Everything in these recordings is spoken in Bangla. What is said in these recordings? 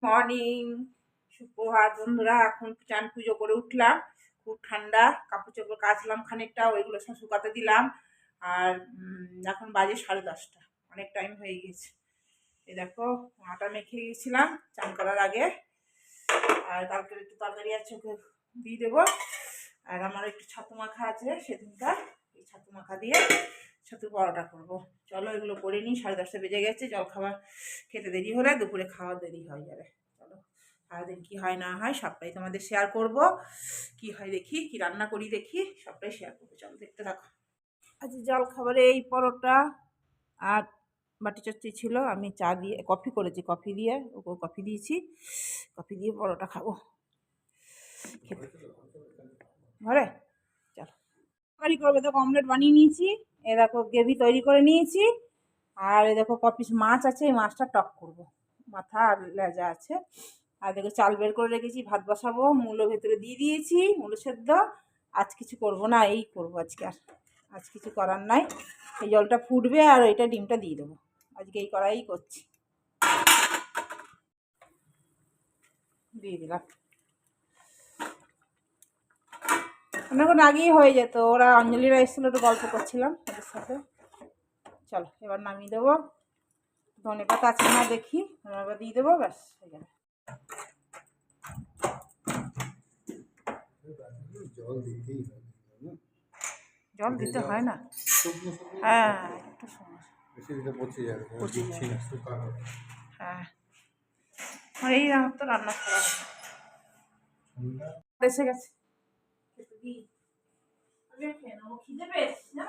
মর্নিং, সুপ্রভাত বন্ধুরা। এখন চান পুজো করে উঠলাম, খুব ঠান্ডা। কাপড় চোপড় কাচলাম খানিকটা, ওইগুলো সব শুকাতে দিলাম। আর এখন বাজে 10:30, অনেক টাইম হয়ে গেছে। এই দেখো, আটা মেখে গেছিলাম চান করার আগে। আর কালকে একটু তরকারি আছে, ওকে দিয়ে দেবো। আর আমার একটু ছাতু মাখা আছে সেদিনকার, এই ছাতু মাখা দিয়ে ছাতু পরোটা করবো। চলো এগুলো করে নিই, 10:30 বেজে গেছে। জল খাবার খেতে দেরি হলে দুপুরে খাওয়া দেরি হয়ে যাবে। চলো, সারাদিন কী হয় না হয় সবটাই তোমাদের শেয়ার করব। কি হয় দেখি, কি রান্না করি দেখি, সবটাই শেয়ার করবো। চলো দেখতে থাকো। আজ জল খাবারে এই পরোটা আর বাটি চচ্চড়ি ছিল। আমি চা দিয়ে কফি করেছি, কফি দিয়ে ওকে কফি দিয়েছি। কফি দিয়ে পরোটা খাবো খেতে ঘরে। চলো তরকারি করবে, দেখো অমলেট বানিয়ে নিয়েছি। এ দেখো গ্রেভি তৈরি করে নিয়েছি। আর এ দেখো কপিস মাছ আছে, এই মাছটা টক করব, মাথা আর লেজা আছে। আর দেখো চাল বের করে রেখেছি, ভাত বসাবো। মূলো ভেতরে দিয়ে দিয়েছি, মূলো সেদ্ধ। আজ কিছু করব না, এই করবো আজকে। আর আজ কিছু করার নাই। এই জলটা ফুটবে আর ওইটা ডিমটা দিয়ে দেবো। আজকে এই করাই করছি, দিয়ে দিলাম। অনেকক্ষণ আগেই হয়ে যেত, ওরা অঞ্জলিরা এসেছিলো, একটু গল্প করছিলাম ওদের সাথে। চলো এবার নামিয়ে দেবো। ধনে পাতা আছে না দেখি, এবার দিয়ে দেবো, ব্যাস হয়ে যাবে। জল দিতে হয় না, হ্যাঁ একটু হ্যাঁ। আমার এই আমার তো রান্না করা এসে গেছে, খিদে পেয়েছে না।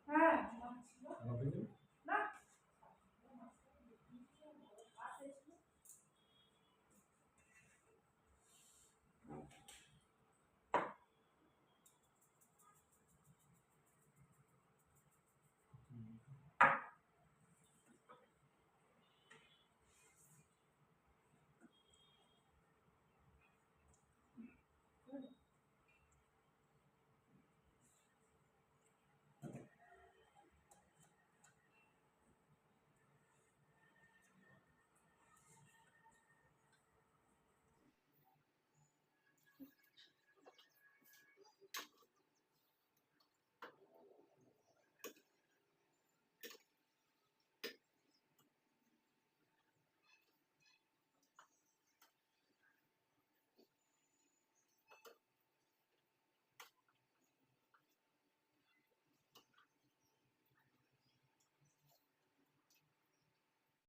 হ্যাঁ না,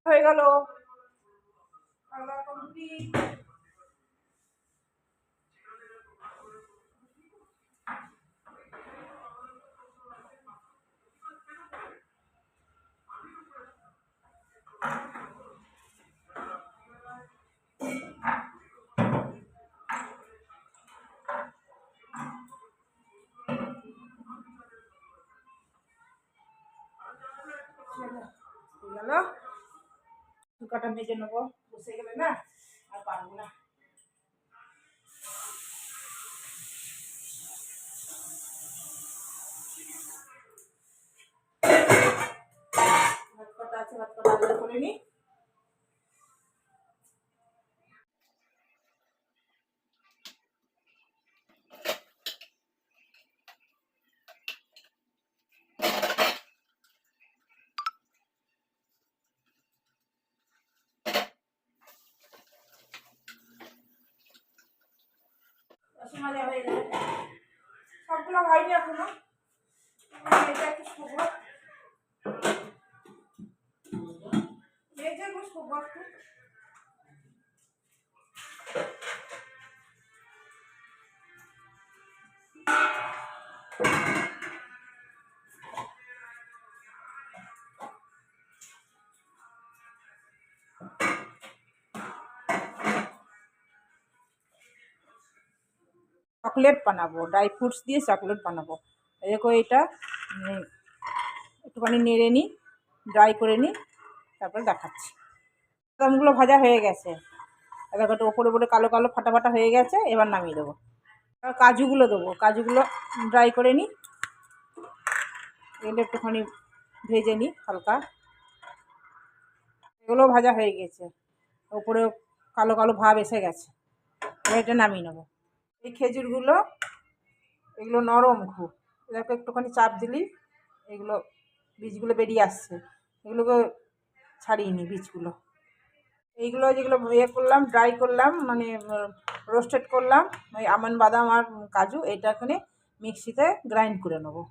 হয়ে গেল। গেল, কটা ভেজে নেবো, বসে গেলে না আর পারবো না। ভাত কটা আছে, ভাত কটা আলাদা করে নিই। মজা হয়ে যাবে, সবগুলো হয়নি এখনো। এটা একটু শুভ ভেজে চকলেট বানাবো, ড্রাই ফ্রুটস দিয়ে চকলেট বানাবো। দেখো এটা একটুখানি নেড়ে নিই, ড্রাই করে নিই, তারপরে দেখাচ্ছি। বাদামগুলো ভাজা হয়ে গেছে, দেখো একটু ওপরে ওপরে কালো কালো ফাটা ফাটা হয়ে গেছে। এবার নামিয়ে দেবো। আর কাজুগুলো দেবো, কাজুগুলো ড্রাই করে নিই, এগুলো একটুখানি ভেজে নিই হালকা। এগুলো ভাজা হয়ে গেছে, ওপরে কালো কালো ভাব এসে গেছে। এবার এটা নামিয়ে নেবো। এই খেজুরগুলো, এগুলো নরম খুব, দেখো একটুখানি চাপ দিলেই এগুলো বীজগুলো বেরিয়ে আসছে। এগুলোকে ছাড়িয়ে নিই বীজগুলো। এইগুলো যেগুলো ইয়ে করলাম, ড্রাই করলাম, মানে রোস্টেড করলাম, ওই আমন্ড, বাদাম আর কাজু, এটা এখানে মিক্সিতে গ্রাইন্ড করে নেবো।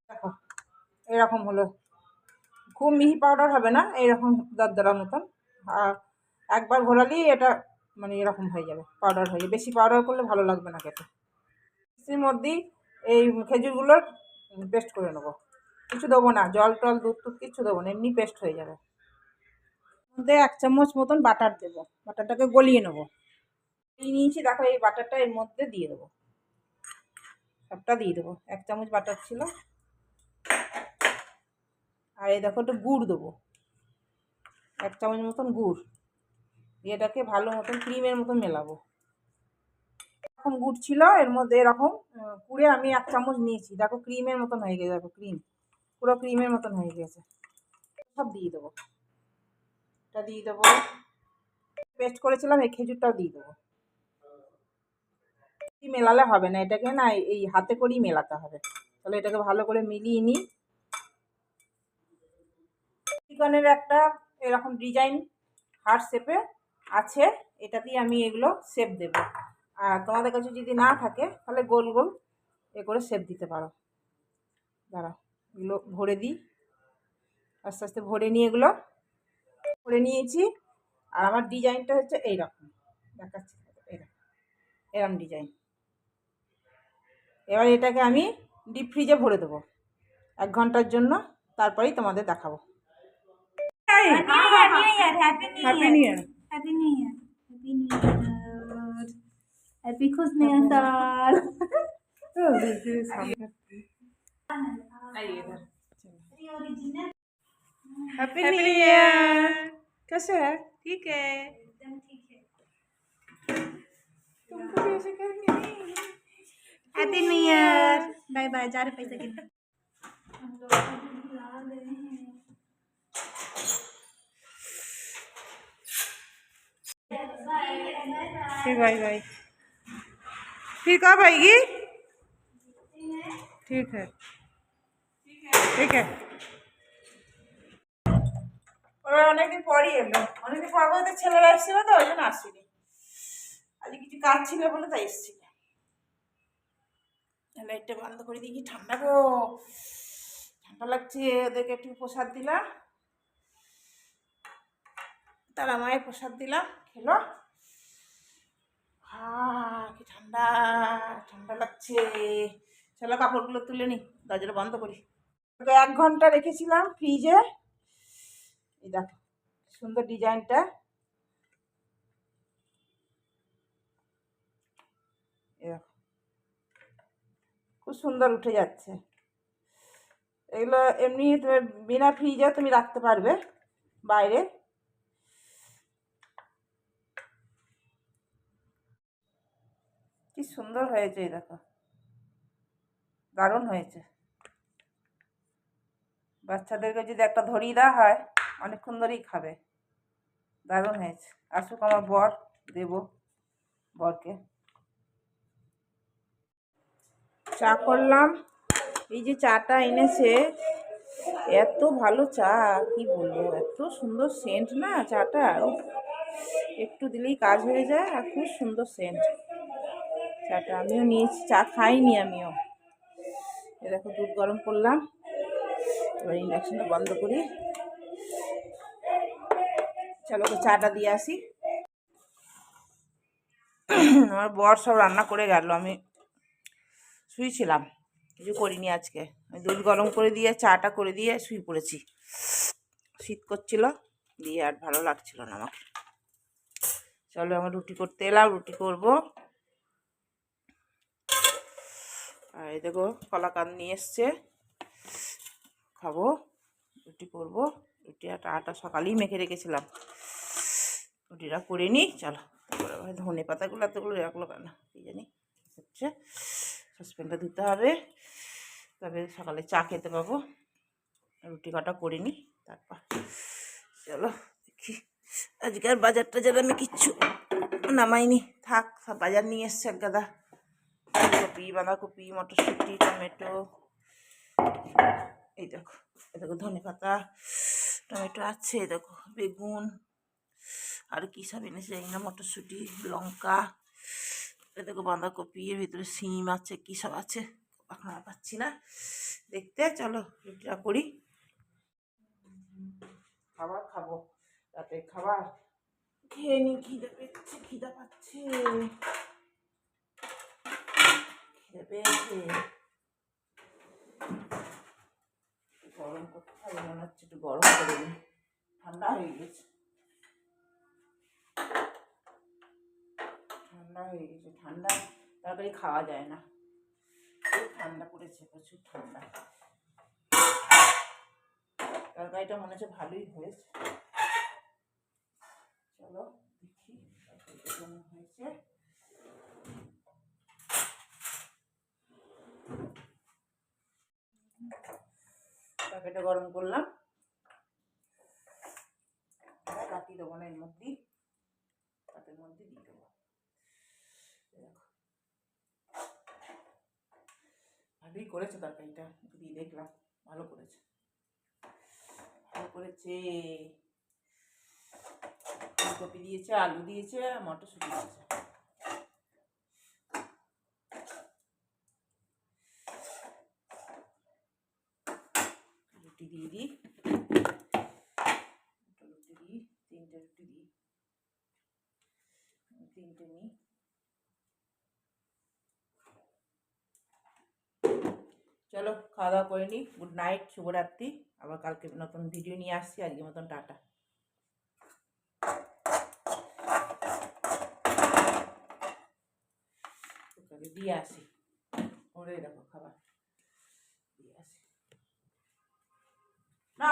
দেখো এরকম হলো, খুব মিহি পাউডার হবে না, এইরকম দরদরা মতন। আর একবার ঘোরালেই এটা মানে এরকম হয়ে যাবে, পাউডার হয়ে যাবে। বেশি পাউডার করলে ভালো লাগবে না খেতে। মিক্সির মধ্যেই এই খেজুরগুলোর পেস্ট করে নেবো, কিছু দেবো না, জল টল দুধ টুধ কিছু দেবো না, এমনি পেস্ট হয়ে যাবে। মধ্যে 1 চামচ মতন বাটার দেবো, বাটারটাকে গলিয়ে নেবো। এই নিয়েছি দেখো, এই বাটারটা এর মধ্যে দিয়ে দেবো, সবটা দিয়ে দেবো। 1 চামচ বাটার ছিল। আর এই দেখো একটু গুড় দেবো, 1 চামচ মতন গুড় দিয়ে এটাকে ভালো মতন ক্রিমের মতন মেলাবো। এরকম গুড় ছিল এর মধ্যে, এরকম কুড়ে আমি 1 চামচ নিয়েছি। দেখো ক্রিমের মতন হয়ে গেছে, দেখো ক্রিম, পুরো ক্রিমের মতন হয়ে গেছে। সব দিয়ে দেবো, এটা দিয়ে দেবো। পেস্ট করেছিলাম এই খেজুরটাও দিয়ে দেবো। মেলালে হবে না, এটাকে না এই হাতে করেই মেলাতে হবে। তাহলে এটাকে ভালো করে মিলিয়ে নিই। চিকনের একটা এরকম ডিজাইন হার্ট শেপে আছে, এটা দিয়ে আমি এগুলো শেপ দেব। আর তোমাদের কাছে যদি না থাকে তাহলে গোল গোল এ করে শেপ দিতে পারো। দাঁড়াও, এগুলো ভরে দিই, আস্তে আস্তে ভরে নিয়ে এগুলো ভরে নিয়েছি। আর আমার ডিজাইনটা হচ্ছে এইরকম, দেখাচ্ছি এরকম ডিজাইন। এবার এটাকে আমি ডিপ ফ্রিজে ভরে দেবো 1 ঘন্টার জন্য, তারপরেই তোমাদের দেখাবো। Happy new year, Happy New Year. Happy New Year. Happy Christmas all. Happy new year. कैसे है? ठीक है, एकदम ठीक है। तुमको भी ऐसे करनी है। Happy new year. Bye bye, जा रहे पैसे गिनने। हम लोग बुला रहे हैं। फिर बाय बाय, फिर कब आएगी? ठीक है, ठीक है। ওরা অনেকদিন পরই এলো, অনেকদিন পর বলতে ছেলেরা এসেছিল তো, ওই জন্য আসছিনি। আজকে কিছু কাজ ছিল বলে তাই এসেছিল। লাইটটা বন্ধ করে দিই, কি ঠান্ডা গো, ঠান্ডা লাগছে। ওদেরকে একটু প্রসাদ দিলাম, তারা মায়ের প্রসাদ দিলাম, খেলো। কি ঠান্ডা, ঠান্ডা লাগছে। চলো কাপড়গুলো তুলে নিই, দরজাটা বন্ধ করি। 1 ঘন্টা রেখেছিলাম ফ্রিজে। এই দেখো সুন্দর ডিজাইনটা, দেখো খুব সুন্দর উঠে যাচ্ছে। এগুলো এমনি তুমি বিনা ফ্রিজে তুমি রাখতে পারবে বাইরে। কি সুন্দর হয়েছে, এই দেখো দারুণ হয়েছে। বাচ্চাদেরকে যদি একটা ধরিয়ে দেওয়া হয় অনেকক্ষণ ধরেই খাবে, দারুণ হয়েছে। আসুক আমার বর, দেব বরকে। চা করলাম, এই যে চাটা এনেছে, এত ভালো চা কি বলবো, এত সুন্দর সেন্ট না চাটা, একটু দিলেই কাজ হয়ে যায়। আর খুব সুন্দর সেন্ট চাটা। আমিও নিয়েছি, চা খাইনি আমিও। এ দেখো দুধ গরম করলাম, এবার ইন্ডাকশনটা বন্ধ করি। চলো ওকে চাটা দিয়ে আসি। আমার বর সব রান্না করে গেল, আমি শুয়েছিলাম, কিছু করিনি আজকে। আমি দুধ গরম করে দিয়ে চাটা করে দিয়ে শুয়ে পড়েছি। শীত করছিল দিয়ে আর ভালো লাগছিল না আমাকে। চলো আমার রুটি করতে এলাম, রুটি করব। আর এই দেখো কলাকান্দ নিয়ে এসছে, খাবো, রুটি করব। রুটি আটা সকালেই মেখে রেখেছিলাম, রুটিটা করে নিই। চলো ধনে পাতাগুলো এতগুলো রাখলো কেন কি জানি হচ্ছে। সসপ্যানটা ধুতে হবে, তবে সকালে চা খেতে পাবো। রুটি কটা করে নিই তারপর। চলো দেখি, আজকের বাজার টাজার আমি কিচ্ছু নামাইনি, থাক। সব বাজার নিয়ে এসছে এক গাদা, ফুলকপি, বাঁধাকপি, মটরশুঁটি, টমেটো, এই দেখো, এই দেখো ধনে পাতা, টমেটো আছে, এই দেখো বেগুন, আর কী সব এনেছে জানি না, মটরশুঁটি, লঙ্কা, এই দেখো বাঁধাকপি, এর ভিতরে সিম আছে, কী সব আছে এখন আর পাচ্ছি না দেখতে। চলো রুটিটা করি, খাবার খাবো, রাতে খাবার খেয়ে নি। খিদে পেয়েছে, খিদে পাচ্ছে, খিদে পেয়েছে। গরম করতে হবে মনে হচ্ছে, একটু গরম করে নিই, ঠান্ডা হয়ে গেছে, ঠান্ডা হয়ে গেছে। ঠান্ডা তাড়াতাড়ি খাওয়া যায় না, খুব ঠান্ডা পড়েছে, প্রচুর ঠান্ডা। তরকারিটা মনে হচ্ছে ভালোই হয়েছে। চলো দেখি কেমন হয়েছে। তরকারিটা গরম করলাম, কাটি দেবো না, এর মধ্যেই তাদের মধ্যে দিয়ে দেবো। ভালোই করেছে তরকারিটা, দিয়ে দেখলাম ভালো করেছে, ভালো করেছে। ফুলকপি দিয়েছে, আলু দিয়েছে, মটরশুঁটি দিয়েছে। রুটি দিয়ে দিই, রুটি দিই, তিনটে রুটি দিই, তিনটে নিই। চলো খাওয়া দাওয়া করে নিই। গুড নাইট, শুভরাত্রি। আবার কালকে নতুন ভিডিও নিয়ে আসছি, আজকের মতন টাটা। দিয়ে আসি, ওরে দেখো খাবার দিয়ে আসি না।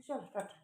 চলো টাটা।